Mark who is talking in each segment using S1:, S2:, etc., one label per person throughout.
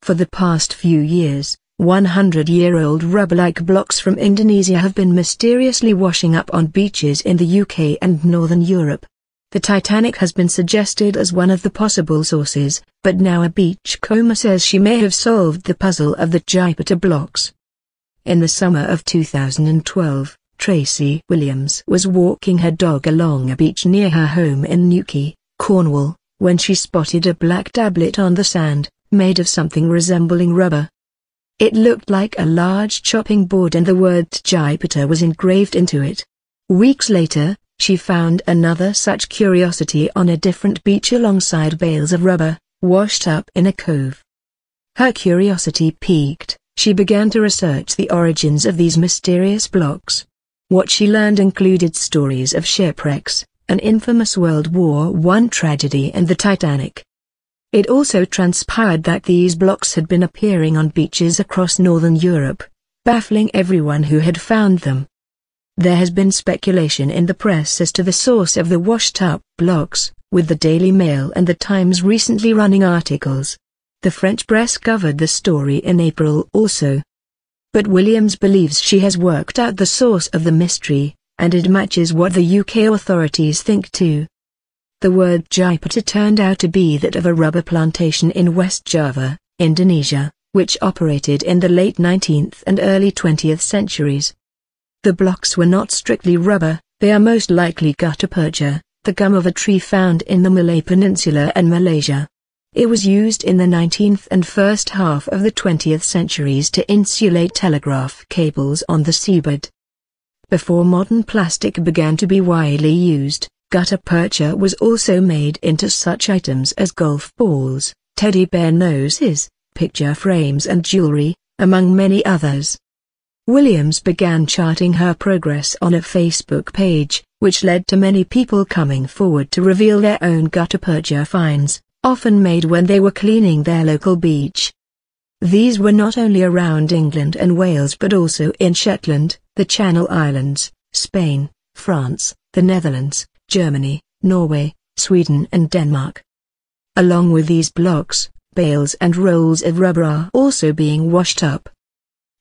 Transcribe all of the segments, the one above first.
S1: For the past few years, 100-year-old rubber-like blocks from Indonesia have been mysteriously washing up on beaches in the UK and Northern Europe. The Titanic has been suggested as one of the possible sources, but now a beachcomber says she may have solved the puzzle of the Tjipetir blocks. In the summer of 2012, Tracey Williams was walking her dog along a beach near her home in Newquay, Cornwall, when she spotted a black tablet on the sand, made of something resembling rubber. It looked like a large chopping board and the word Tjipetir was engraved into it. Weeks later, she found another such curiosity on a different beach alongside bales of rubber, washed up in a cove. Her curiosity piqued, she began to research the origins of these mysterious blocks. What she learned included stories of shipwrecks, an infamous World War I tragedy and the Titanic. It also transpired that these blocks had been appearing on beaches across Northern Europe, baffling everyone who had found them. There has been speculation in the press as to the source of the washed-up blocks, with the Daily Mail and the Times recently running articles. The French press covered the story in April also. But Williams believes she has worked out the source of the mystery, and it matches what the UK authorities think too. The word Tjipetir turned out to be that of a rubber plantation in West Java, Indonesia, which operated in the late 19th and early 20th centuries. The blocks were not strictly rubber, they are most likely gutta-percha, the gum of a tree found in the Malay Peninsula and Malaysia. It was used in the 19th and first half of the 20th centuries to insulate telegraph cables on the seabed. Before modern plastic began to be widely used, gutta-percha was also made into such items as golf balls, teddy bear noses, picture frames and jewelry, among many others. Williams began charting her progress on a Facebook page, which led to many people coming forward to reveal their own gutta-percha finds, often made when they were cleaning their local beach. These were not only around England and Wales but also in Shetland, the Channel Islands, Spain, France, the Netherlands, Germany, Norway, Sweden and Denmark. Along with these blocks, bales and rolls of rubber are also being washed up.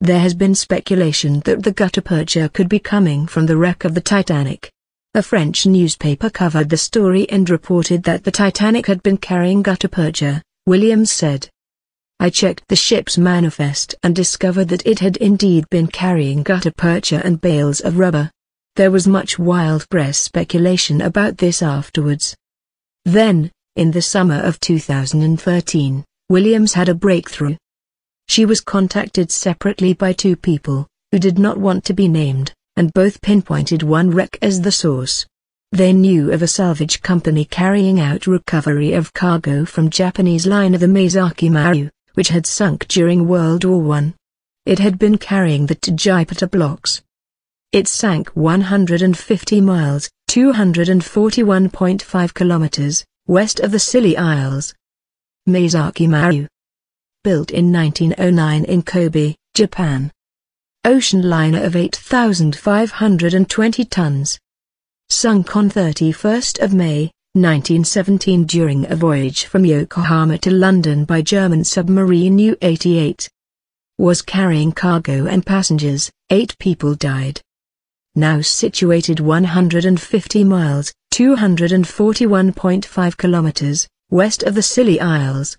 S1: There has been speculation that the gutta-percha could be coming from the wreck of the Titanic. A French newspaper covered the story and reported that the Titanic had been carrying gutta-percha, Williams said. I checked the ship's manifest and discovered that it had indeed been carrying gutta-percha and bales of rubber. There was much wild press speculation about this afterwards. Then, in the summer of 2013, Williams had a breakthrough. She was contacted separately by two people, who did not want to be named, and both pinpointed one wreck as the source. They knew of a salvage company carrying out recovery of cargo from Japanese liner the Maezaki Maru, which had sunk during World War I. It had been carrying the Tjipetir blocks. It sank 150 miles, 241.5 kilometers, west of the Scilly Isles. Maezaki Maru. Built in 1909 in Kobe, Japan. Ocean liner of 8,520 tons. Sunk on 31st of May, 1917 during a voyage from Yokohama to London by German submarine U-88. Was carrying cargo and passengers, 8 people died. Now situated 150 miles, 241.5 kilometers, west of the Scilly Isles.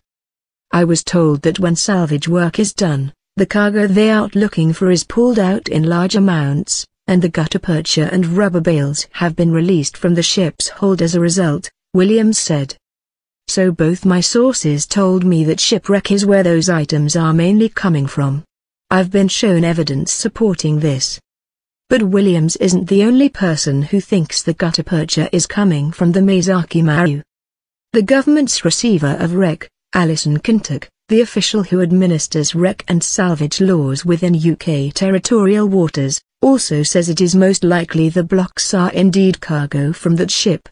S1: I was told that when salvage work is done, the cargo they are looking for is pulled out in large amounts, and the gutta-percha and rubber bales have been released from the ship's hold as a result, Williams said. So both my sources told me that shipwreck is where those items are mainly coming from. I've been shown evidence supporting this. But Williams isn't the only person who thinks the gutta-percha is coming from the Maezaki Maru. The government's receiver of wreck, Alison Kentuck, the official who administers wreck and salvage laws within UK territorial waters, also says it is most likely the blocks are indeed cargo from that ship.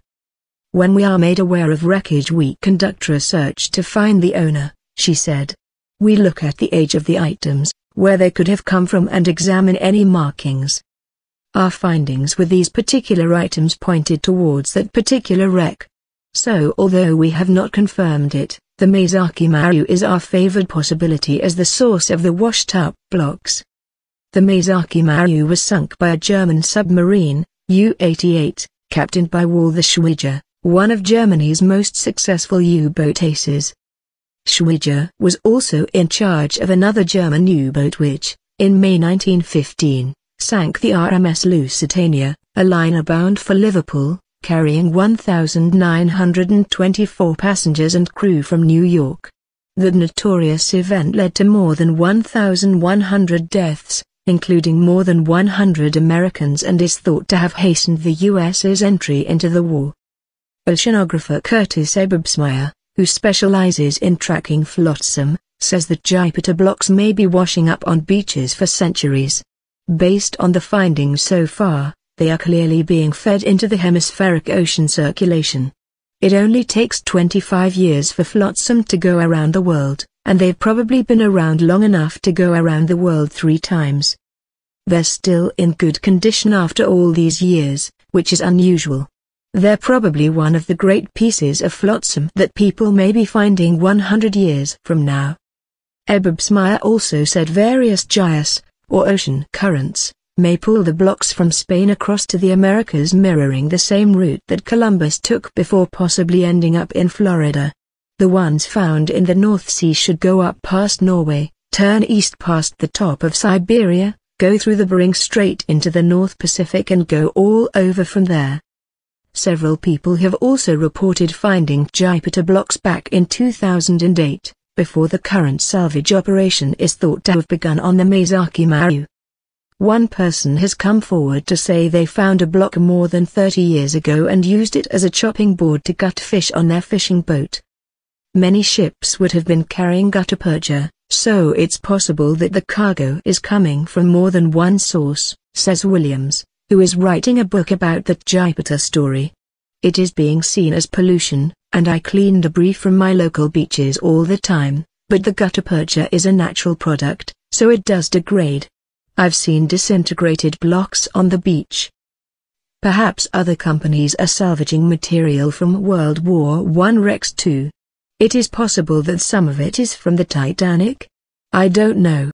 S1: When we are made aware of wreckage we conduct research to find the owner, she said. We look at the age of the items, where they could have come from and examine any markings. Our findings with these particular items pointed towards that particular wreck. So although we have not confirmed it, The Maezaki Maru is our favored possibility as the source of the washed-up blocks. The Maezaki Maru was sunk by a German submarine, U-88, captained by Walter Schweiger, one of Germany's most successful U-boat aces. Schweiger was also in charge of another German U-boat which, in May 1915, sank the RMS Lusitania, a liner bound for Liverpool, carrying 1,924 passengers and crew from New York. The notorious event led to more than 1,100 deaths, including more than 100 Americans, and is thought to have hastened the US's entry into the war. Oceanographer Curtis Ebbsmeyer, who specializes in tracking flotsam, says that Tjipetir blocks may be washing up on beaches for centuries. Based on the findings so far, they are clearly being fed into the hemispheric ocean circulation. It only takes 25 years for flotsam to go around the world, and they've probably been around long enough to go around the world 3 times. They're still in good condition after all these years, which is unusual. They're probably one of the great pieces of flotsam that people may be finding 100 years from now. Ebbsmeyer also said various gyres, or ocean currents, may pull the blocks from Spain across to the Americas, mirroring the same route that Columbus took before possibly ending up in Florida. The ones found in the North Sea should go up past Norway, turn east past the top of Siberia, go through the Bering Strait into the North Pacific and go all over from there. Several people have also reported finding Tjipetir blocks back in 2008, before the current salvage operation is thought to have begun on the Maezaki Maru. One person has come forward to say they found a block more than 30 years ago and used it as a chopping board to gut fish on their fishing boat. Many ships would have been carrying gutta percha, so it's possible that the cargo is coming from more than one source, says Williams, who is writing a book about the Tjipetir story. It is being seen as pollution, and I clean debris from my local beaches all the time, but the gutta percha is a natural product, so it does degrade. I've seen disintegrated blocks on the beach. Perhaps other companies are salvaging material from World War I wrecks too. It is possible that some of it is from the Titanic? I don't know.